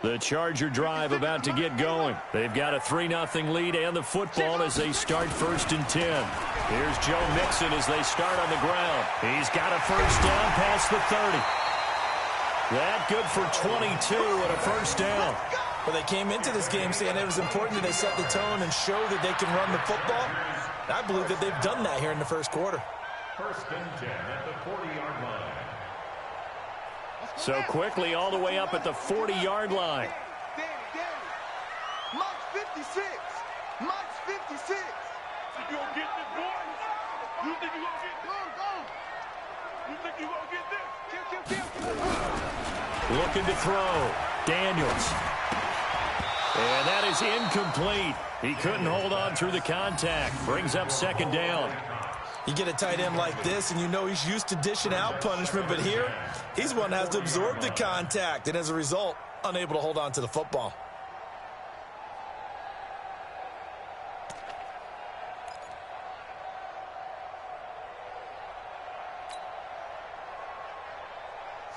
The Charger drive about to get going. They've got a 3-0 lead and the football as they start 1st and 10. Here's Joe Mixon as they start on the ground. He's got a first down past the 30. That good for 22 and a first down. Well, they came into this game saying it was important that they set the tone and show that they can run the football. I believe that they've done that here in the first quarter. 1st and 10 at the 40-yard line. So quickly all the way up at the 40-yard line. Mike's 56. Mike's 56. You gonna get this, boy? You think you gonna get this? Go. You think you gonna get this? Kill. Looking to throw. Daniels. And that is incomplete. He couldn't hold on through the contact. Brings up 2nd down. You get a tight end like this, and you know he's used to dishing out punishment, but here, he's one that has to absorb the contact, and as a result, unable to hold on to the football.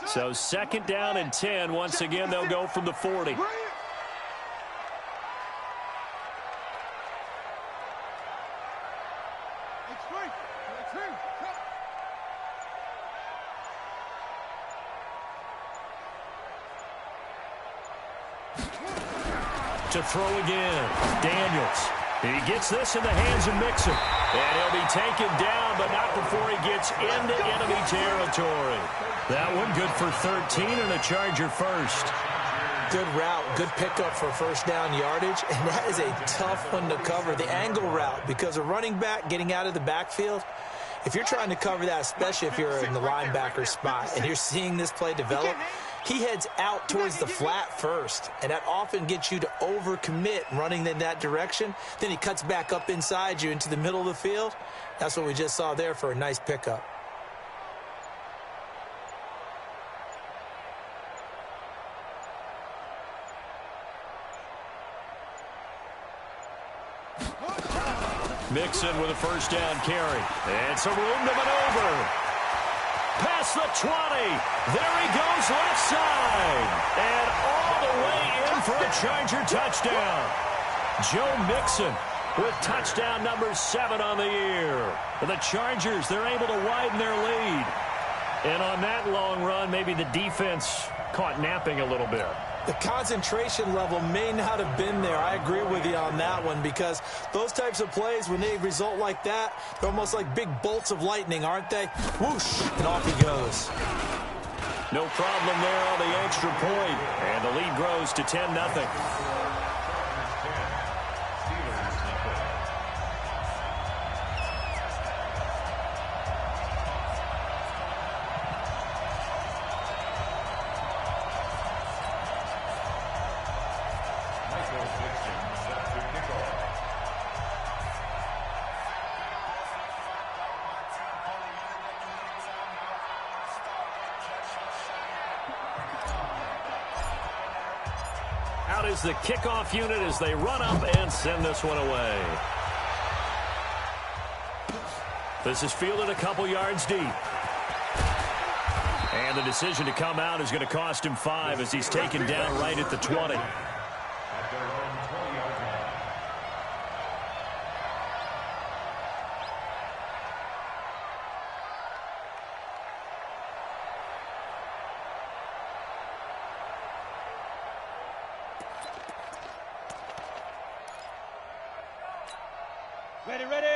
So 2nd down and 10. Once again, they'll go from the 40. To throw again. Daniels. He gets this in the hands of Mixon. And he'll be taken down, but not before he gets into enemy territory. That one good for 13 and a Charger first. Good route, good pickup for first down yardage, and that is a tough one to cover, the angle route, because a running back getting out of the backfield, if you're trying to cover that, especially if you're in the linebacker spot and you're seeing this play develop, he heads out towards the flat first, and that often gets you to overcommit running in that direction. Then he cuts back up inside you into the middle of the field. That's what we just saw there for a nice pickup. Mixon with a first down carry. And some room to maneuver. Past the 20. There he goes left side. And all the way in for a Charger touchdown. Joe Mixon with touchdown number 7 on the year. The Chargers, they're able to widen their lead. And on that long run, maybe the defense caught napping a little bit. The concentration level may not have been there. I agree with you on that one, because those types of plays, when they result like that, they're almost like big bolts of lightning, aren't they? Whoosh, and off he goes. No problem there on the extra point, and the lead grows to 10-0. Is the kickoff unit as they run up and send this one away. This is fielded a couple yards deep. And the decision to come out is going to cost him 5 as he's taken down right at the 20.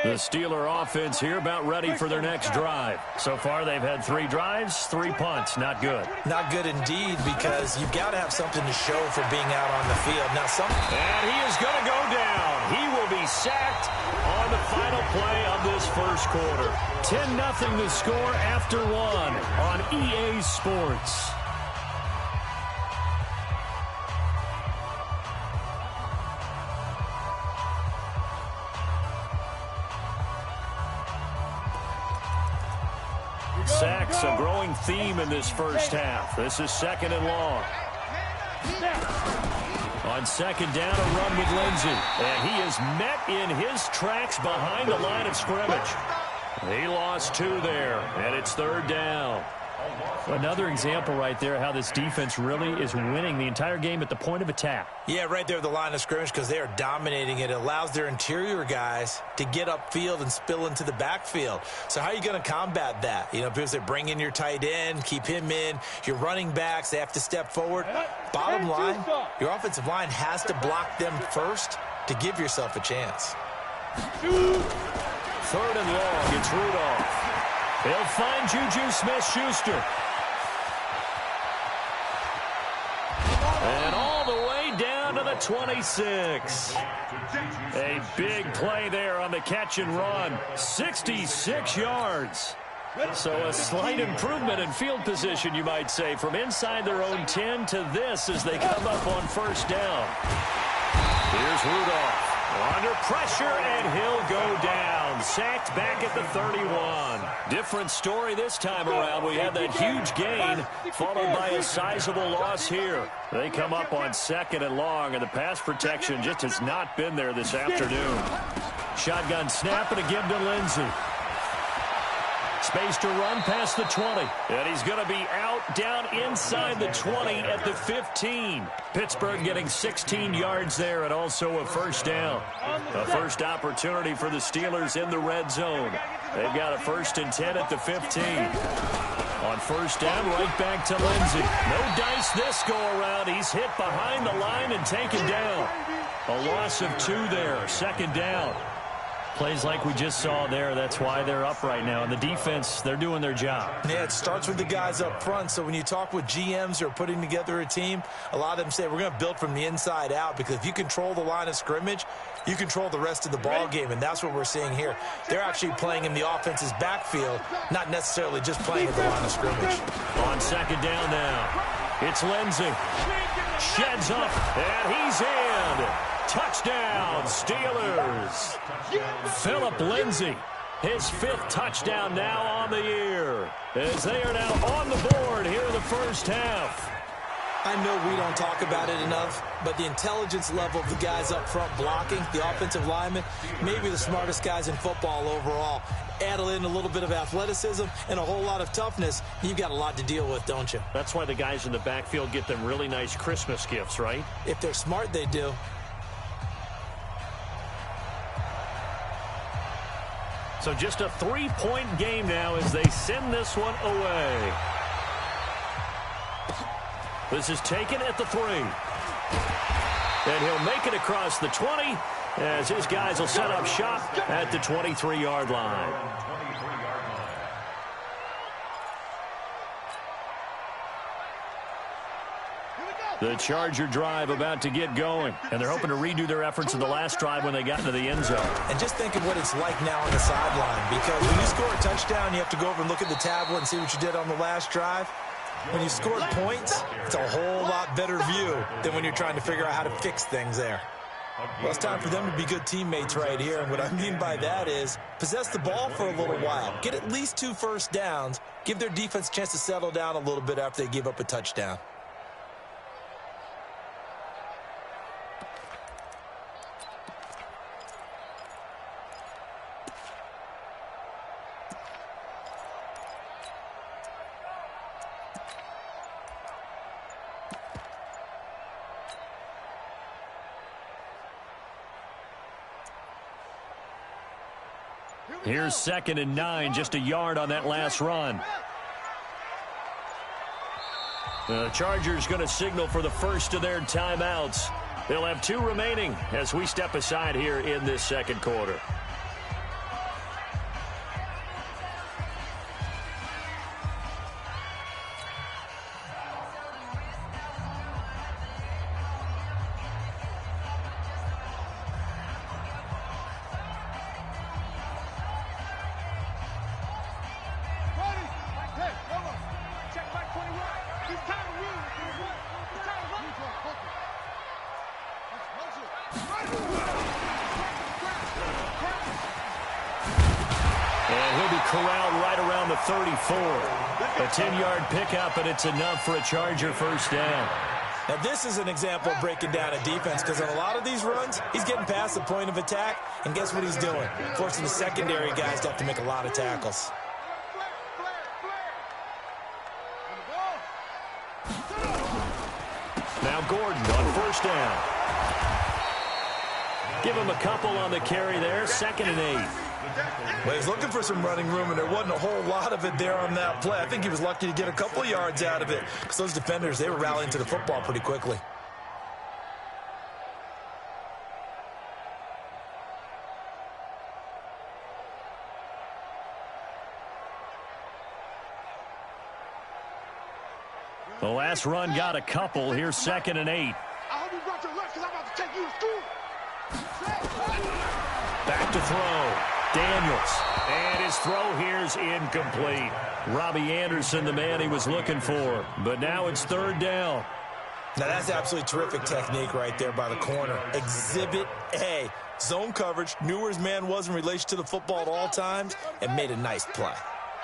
The Steeler offense here about ready for their next drive. So far, they've had 3 drives, 3 punts. Not good. Not good indeed, because you've got to have something to show for being out on the field. Now, and he is going to go down. He will be sacked on the final play of this first quarter. 10-0 the score after 1 on EA Sports. Sacks, a growing theme in this first half. This is 2nd and long. On 2nd down, a run with Lindsey. And he is met in his tracks behind the line of scrimmage. He lost 2 there, and it's 3rd down. Another example right there how this defense really is winning the entire game at the point of attack. Yeah, right there at the line of scrimmage because they are dominating it. It allows their interior guys to get upfield and spill into the backfield. So how are you going to combat that? You know, because they bring in your tight end, keep him in. Your running backs, they have to step forward. Bottom line, your offensive line has to block them first to give yourself a chance. 3rd and long, it's Rudolph. He'll find Juju Smith-Schuster. And all the way down to the 26. A big play there on the catch and run. 66 yards. So a slight improvement in field position, you might say, from inside their own 10 to this as they come up on 1st down. Here's Rudolph. Under pressure, and he'll go down. Sacked back at the 31. Different story this time around. We had that huge gain, followed by a sizable loss here. They come up on 2nd and long, and the pass protection just has not been there this afternoon. Shotgun snap and a give to Lindsey. Space to run past the 20. And he's going to be out down inside the 20 at the 15. Pittsburgh getting 16 yards there and also a 1st down. A first opportunity for the Steelers in the red zone. They've got a 1st and 10 at the 15. On 1st down, right back to Lindsey. No dice this go around. He's hit behind the line and taken down. A loss of 2 there. 2nd down. Plays like we just saw there. That's why they're up right now. And the defense, they're doing their job. Yeah, it starts with the guys up front. So when you talk with GMs who are putting together a team, a lot of them say we're going to build from the inside out, because if you control the line of scrimmage, you control the rest of the ball game, and that's what we're seeing here. They're actually playing in the offense's backfield, not necessarily just playing at the line of scrimmage. On 2nd down now, it's Lindsey. Sheds up, and he's in. Touchdown, Steelers. Philip Lindsey, his 5th touchdown now on the year, as they are now on the board here in the 1st half. I know we don't talk about it enough, but the intelligence level of the guys up front blocking, the offensive linemen, maybe the smartest guys in football overall. Add in a little bit of athleticism and a whole lot of toughness, you've got a lot to deal with, don't you? That's why the guys in the backfield get them really nice Christmas gifts, right? If they're smart, they do. So just a 3-point game now as they send this one away. This is taken at the 3. And he'll make it across the 20 as his guys will set up shop at the 23-yard line. The Charger drive about to get going, and they're hoping to redo their efforts in the last drive when they got into the end zone. And just think of what it's like now on the sideline, because when you score a touchdown, you have to go over and look at the tablet and see what you did on the last drive. When you scored points, it's a whole lot better view than when you're trying to figure out how to fix things there. Well, it's time for them to be good teammates right here, and what I mean by that is possess the ball for a little while, get at least 2 first downs, give their defense a chance to settle down a little bit after they give up a touchdown. Here's 2nd and 9, just a yard on that last run. The Chargers going to signal for the first of their timeouts. They'll have 2 remaining as we step aside here in this 2nd quarter. Corralled right around the 34. A 10-yard pickup, and it's enough for a Charger first down. Now, this is an example of breaking down a defense, because on a lot of these runs, he's getting past the point of attack, and guess what he's doing? Forcing the secondary guys to have to make a lot of tackles. Now Gordon on first down. Give him a couple on the carry there. 2nd and 8. Well, he's looking for some running room, and there wasn't a whole lot of it there on that play. I think he was lucky to get a couple yards out of it because those defenders, they were rallying to the football pretty quickly. The last run got a couple. Here's 2nd and 8. I hope you brought your lunch because I'm about to take you to school. Back to throw. Daniels. And his throw here's incomplete. Robbie Anderson, the man he was looking for. But now it's 3rd down. Now, that's absolutely terrific technique right there by the corner. Exhibit A. Zone coverage. Knew where his man was in relation to the football at all times and made a nice play.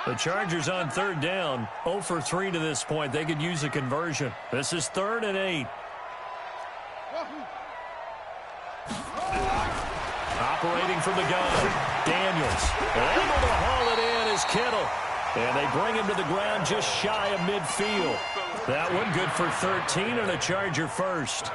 The Chargers on 3rd down. 0 for 3 to this point. They could use a conversion. This is 3rd and 8. Operating from the gun. Daniels. Able to haul it in is Kittle. And they bring him to the ground just shy of midfield. That one good for 13 and a Charger first.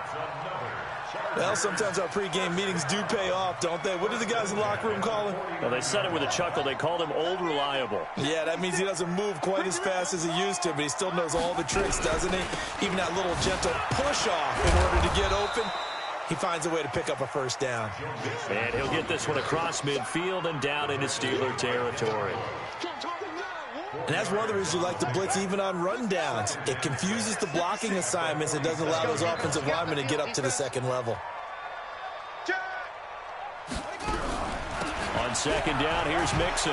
Well, sometimes our pregame meetings do pay off, don't they? What do the guys in the locker room call him? Well, they said it with a chuckle. They called him Old Reliable. Yeah, that means he doesn't move quite as fast as he used to, but he still knows all the tricks, doesn't he? Even that little gentle push-off in order to get open, he finds a way to pick up a first down. And he'll get this one across midfield and down into Steeler territory. And that's one of the reasons you like to blitz even on rundowns. It confuses the blocking assignments. It doesn't allow those offensive linemen to get up to the second level. On 2nd down, here's Mixon.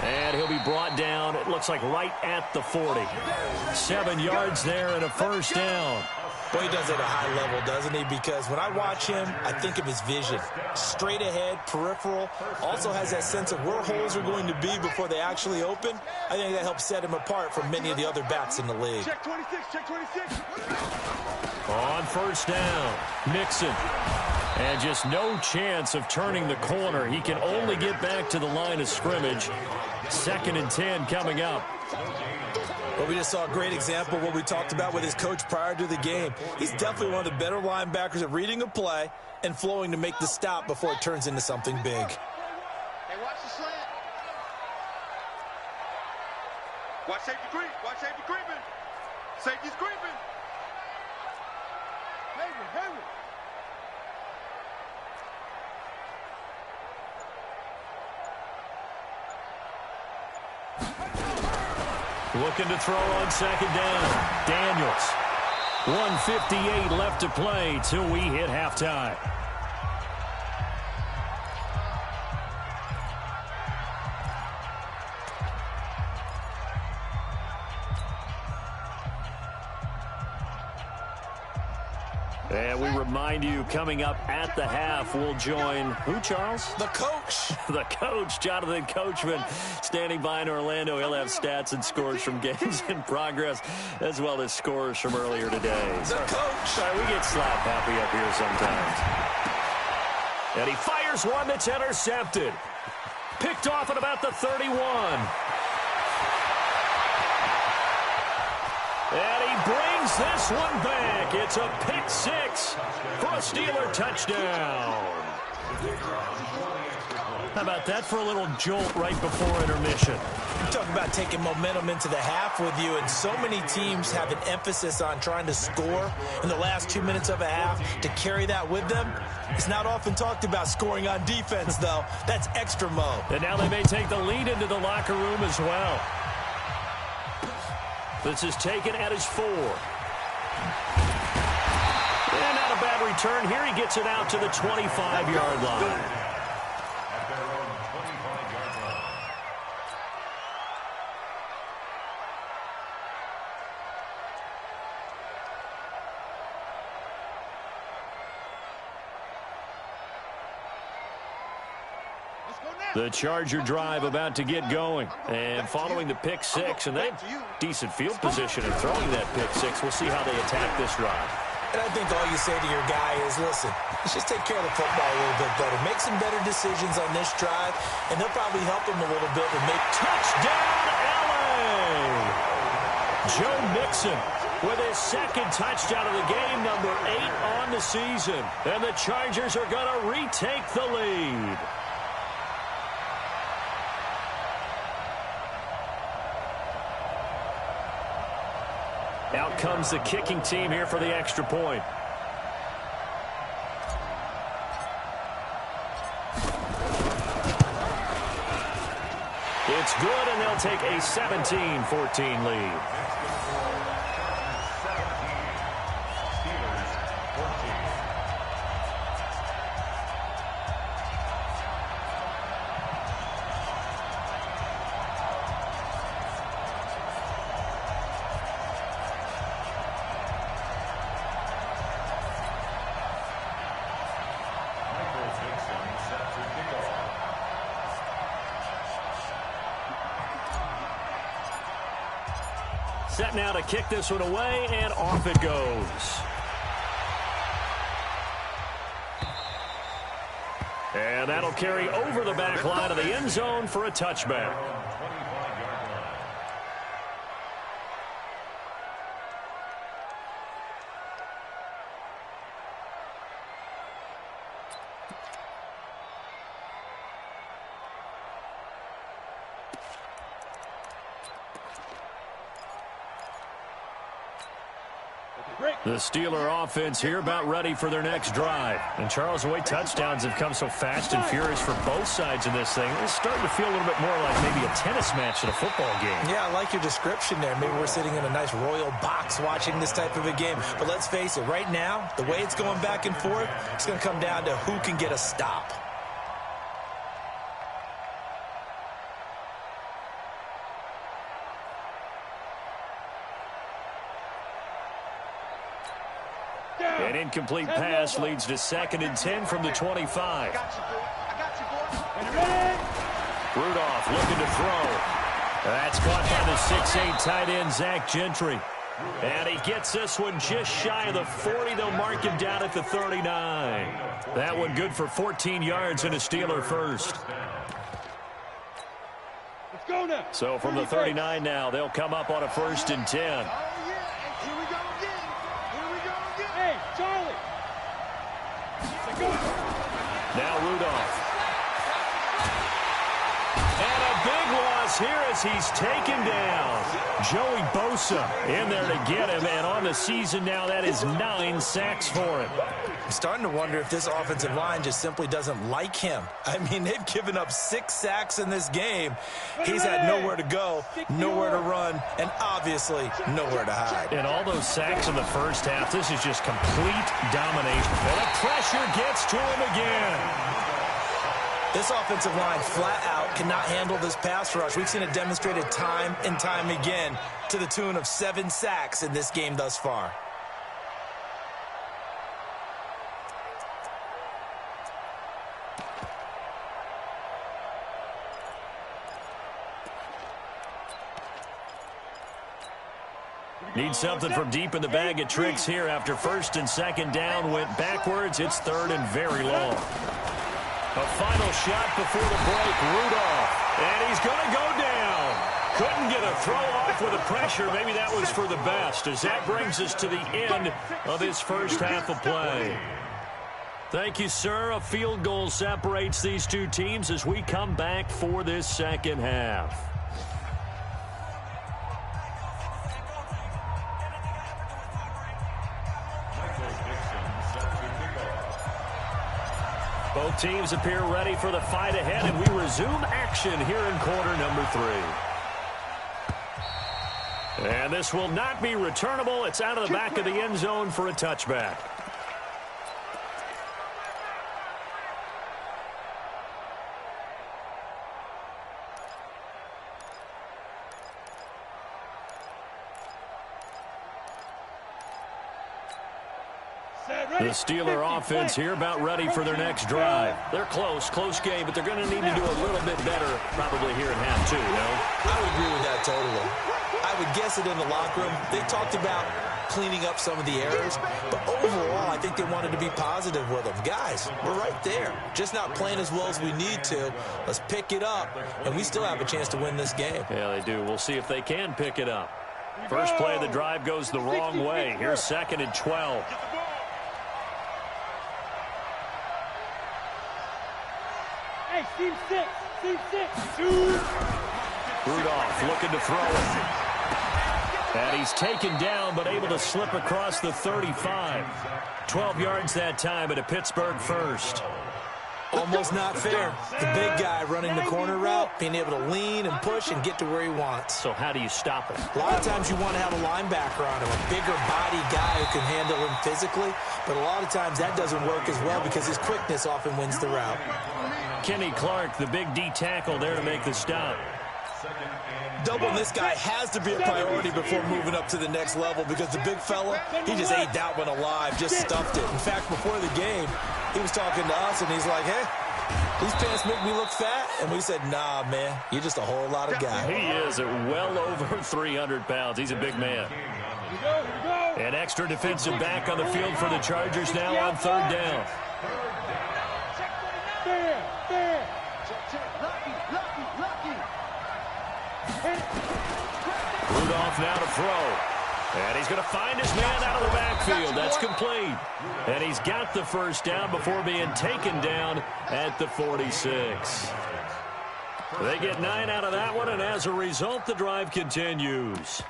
And he'll be brought down, it looks like right at the 40. 7 yards there and a first down. Boy, he does it at a high level, doesn't he? Because when I watch him, I think of his vision. Straight ahead, peripheral. Also has that sense of where holes are going to be before they actually open. I think that helps set him apart from many of the other backs in the league. Check 26, check 26. On first down, Mixon. And just no chance of turning the corner. He can only get back to the line of scrimmage. 2nd and 10 coming up. Well, we just saw a great example of what we talked about with his coach prior to the game. He's definitely one of the better linebackers at reading a play and flowing to make the stop before it turns into something big. Hey, watch the slant. Watch safety creep. Watch safety creeping. Safety's creeping. Hayward. Looking to throw on 2nd down. Daniels. 1:58 left to play till we hit halftime. And we remind you, coming up at the half, we'll join who, Charles? The coach. The coach, Jonathan Coachman, standing by in Orlando. He'll have stats and scores from games in progress, as well as scores from earlier today. The coach. Sorry, we get slap happy up here sometimes. And he fires one that's intercepted. Picked off at about the 31. And he brings this one back. It's a pick 6 for a Steeler touchdown. How about that for a little jolt right before intermission? You talk about taking momentum into the half with you, and so many teams have an emphasis on trying to score in the last 2 minutes of a half to carry that with them. It's not often talked about scoring on defense, though. That's extra mode. And now they may take the lead into the locker room as well. This is taken at his 4. And not a bad return. Here he gets it out to the 25-yard line. The Charger drive about to get going. And following the pick 6, and they have decent field position in throwing that pick 6. We'll see how they attack this drive. And I think all you say to your guy is, listen, let's just take care of the football a little bit better. Make some better decisions on this drive, and they'll probably help him a little bit and make Touchdown, LA! Joe Mixon with his second touchdown of the game, number 8 on the season. And the Chargers are going to retake the lead. Out comes the kicking team here for the extra point. It's good, and they'll take a 17-14 lead. Set now to kick this one away, and off it goes. And that'll carry over the back line of the end zone for a touchback. The Steeler offense here about ready for their next drive. And Charles, the way touchdowns have come so fast and furious for both sides of this thing, it's starting to feel a little bit more like maybe a tennis match at a football game. Yeah, I like your description there. Maybe we're sitting in a nice royal box watching this type of a game. But let's face it, right now, the way it's going back and forth, it's going to come down to who can get a stop. An incomplete pass leads to 2nd and 10 from the 25. Rudolph looking to throw. That's caught by the 6'8" tight end, Zach Gentry. And he gets this one just shy of the 40. They'll mark him down at the 39. That one good for 14 yards and a Steeler first. Let's go now. So from the 39 now, they'll come up on a 1st and 10. Charlie. Now Rudolph. And a big loss here as he's taken down. Joey Bosa in there to get him, and on the season now, that is 9 sacks for him. I'm starting to wonder if this offensive line just simply doesn't like him. I mean, they've given up 6 sacks in this game. He's had nowhere to go, nowhere to run, and obviously nowhere to hide. And all those sacks in the first half, this is just complete domination. And the pressure gets to him again. This offensive line flat out cannot handle this pass rush. We've seen it demonstrated time and time again to the tune of 7 sacks in this game thus far. Need something from deep in the bag of tricks here after 1st and 2nd down went backwards. It's 3rd and very long. A final shot before the break, Rudolph. And he's going to go down. Couldn't get a throw off with the pressure. Maybe that was for the best, as that brings us to the end of this first half of play. Thank you, sir. A field goal separates these two teams as we come back for this second half. Both teams appear ready for the fight ahead, and we resume action here in quarter number 3. And this will not be returnable. It's out of the back of the end zone for a touchback. The Steeler offense here about ready for their next drive. They're close game, but they're going to need to do a little bit better probably here in half 2, no? I would agree with that totally. I would guess it in the locker room. They talked about cleaning up some of the errors, but overall, I think they wanted to be positive with them. Guys, we're right there. Just not playing as well as we need to. Let's pick it up, and we still have a chance to win this game. Yeah, they do. We'll see if they can pick it up. First play of the drive goes the wrong way. Here's 2nd and 12. Hey, team 6. Team 6. Rudolph looking to throw it. And he's taken down, but able to slip across the 35. 12 yards that time at a Pittsburgh first. Almost not fair. The big guy running the corner route, being able to lean and push and get to where he wants. So how do you stop it? A lot of times you want to have a linebacker on him, a bigger body guy who can handle him physically, but a lot of times that doesn't work as well because his quickness often wins the route. Kenny Clark, the big D tackle there to make the stop. Doubling this guy has to be a priority before moving up to the next level because the big fella, he just ate that one alive, just stuffed it. In fact, before the game, he was talking to us, and he's like, hey, these pants make me look fat. And we said, nah, man, you're just a whole lot of guy. He is at well over 300 pounds. He's a big man. An extra defensive back on the field for the Chargers now on 3rd down. Rudolph now to throw. And he's going to find his man out of the backfield. That's complete. And he's got the first down before being taken down at the 46. They get 9 out of that one, and as a result, the drive continues.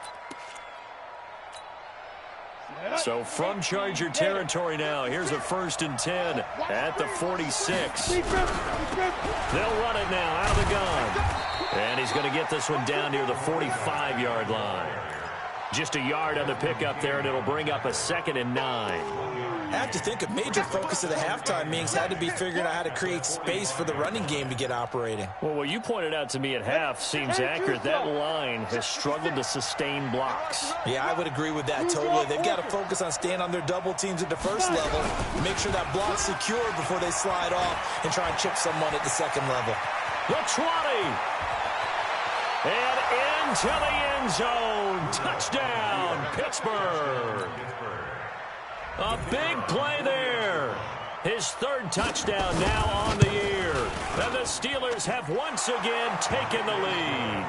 So from Charger territory now, here's a 1st and 10 at the 46. They'll run it now out of the gun. And he's going to get this one down near the 45-yard line. Just a yard on the pickup there, and it'll bring up a 2nd and 9. I have to think a major focus of the halftime meetings had to be figuring out how to create space for the running game to get operating. Well, what you pointed out to me at half seems accurate. That line has struggled to sustain blocks. Yeah, I would agree with that totally. They've got to focus on staying on their double teams at the first level, make sure that block's secure before they slide off and try and chip someone at the second level. The 20. And into the end zone. Touchdown, Pittsburgh. A big play there. His 3rd touchdown now on the year. And the Steelers have once again taken the lead.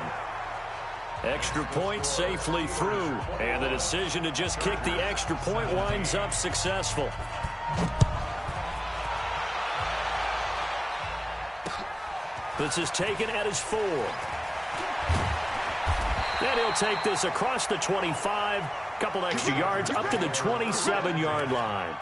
Extra point safely through. And the decision to just kick the extra point winds up successful. This is taken at his 4. And he'll take this across the 25. Couple extra yards up to the 27-yard line.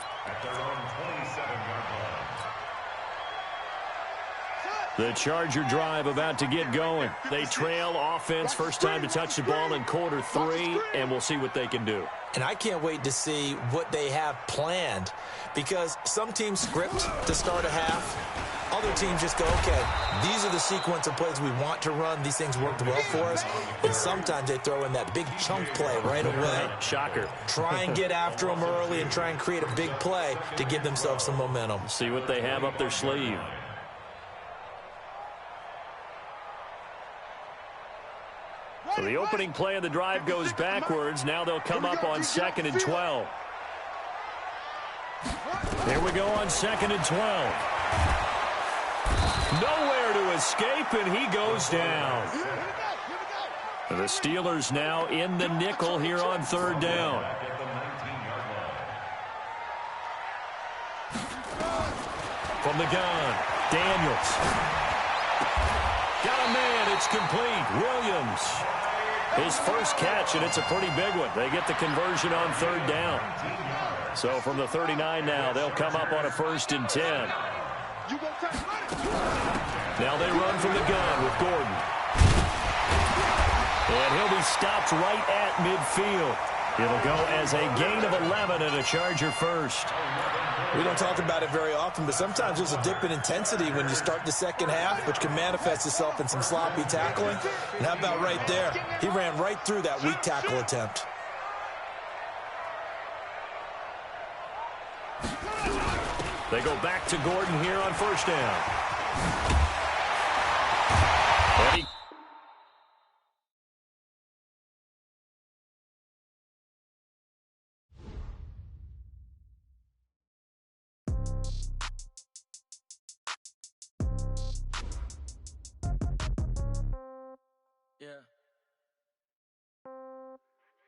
The Charger drive about to get going. They trail offense, first time to touch the ball in quarter 3, and we'll see what they can do. And I can't wait to see what they have planned because some teams script to start a half. Other teams just go, okay, these are the sequence of plays we want to run. These things worked well for us. And sometimes they throw in that big chunk play right away. Shocker. Try and get after them early and try and create a big play to give themselves some momentum. See what they have up their sleeve. So the opening play of the drive goes backwards. Now they'll come up on 2nd and 12. Here we go on 2nd and 12. Nowhere to escape, and he goes down. The Steelers now in the nickel here on 3rd down. From the gun, Daniels. Got a man, it's complete. Williams. His first catch, and it's a pretty big one. They get the conversion on 3rd down. So from the 39 now, they'll come up on a 1st and 10. Now they run from the gun with Gordon. And he'll be stopped right at midfield. It'll go as a gain of 11 and a Charger first. We don't talk about it very often, but sometimes there's a dip in intensity when you start the second half, which can manifest itself in some sloppy tackling. And how about right there? He ran right through that weak tackle attempt. They go back to Gordon here on 1st down. And he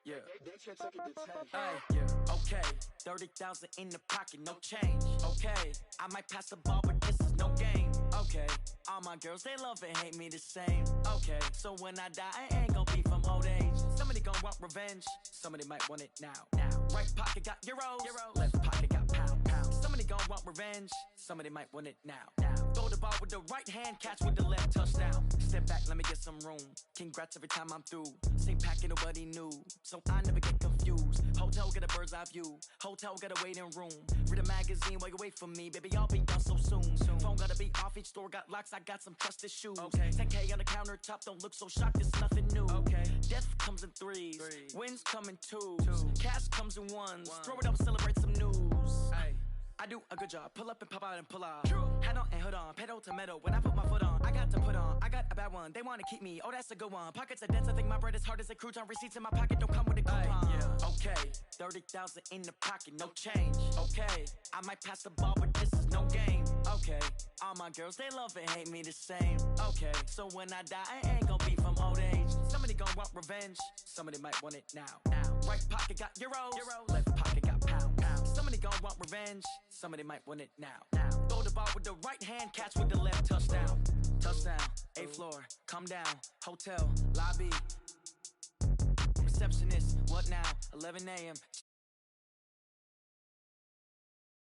Yeah. Hey, yeah. Okay, 30,000 in the pocket, no change. Okay, I might pass the ball, but this is no game. Okay, all my girls, they love and hate me the same. Okay, so when I die, I ain't gon' be from old age. Somebody gon' want revenge, somebody might want it now. Right pocket got euros, left pocket got pound. Somebody gon' want revenge, somebody might want it now. Throw the ball with the right hand, catch with the left, touchdown. Step back, let me get some room. Congrats every time I'm through. Same packet, nobody knew, so I never get confused. Hotel get a bird's eye view, hotel get a waiting room. Read a magazine while you wait for me, baby, I'll be done so soon. Phone gotta be off, each store got locks, I got some trusted shoes. 10K on the countertop, don't look so shocked, it's nothing new. Death comes in threes, wins come in twos, cash comes in ones. Throw it up, celebrate some news. I do a good job, pull up and pop out and pull off. Hat on and hood on, pedal to metal. When I put my foot on, I got to put on. I got a bad one, they wanna keep me, oh that's a good one. Pockets are dense, I think my bread is hard as a crouton. Receipts in my pocket don't come with a coupon. Okay, 30,000 in the pocket, no change. Okay, I might pass the ball, but this is no game. Okay, all my girls, they love and hate me the same. Okay, so when I die, I ain't gon' be from old age. Somebody gon' want revenge, somebody might want it now. Right pocket got euros, left pocket got pound. Somebody gon' want revenge, somebody might want it now. Throw the ball with the right hand, catch with the left, touchdown. Touchdown, 8th floor, come down, hotel, lobby. Receptionist, what now? 11 a.m.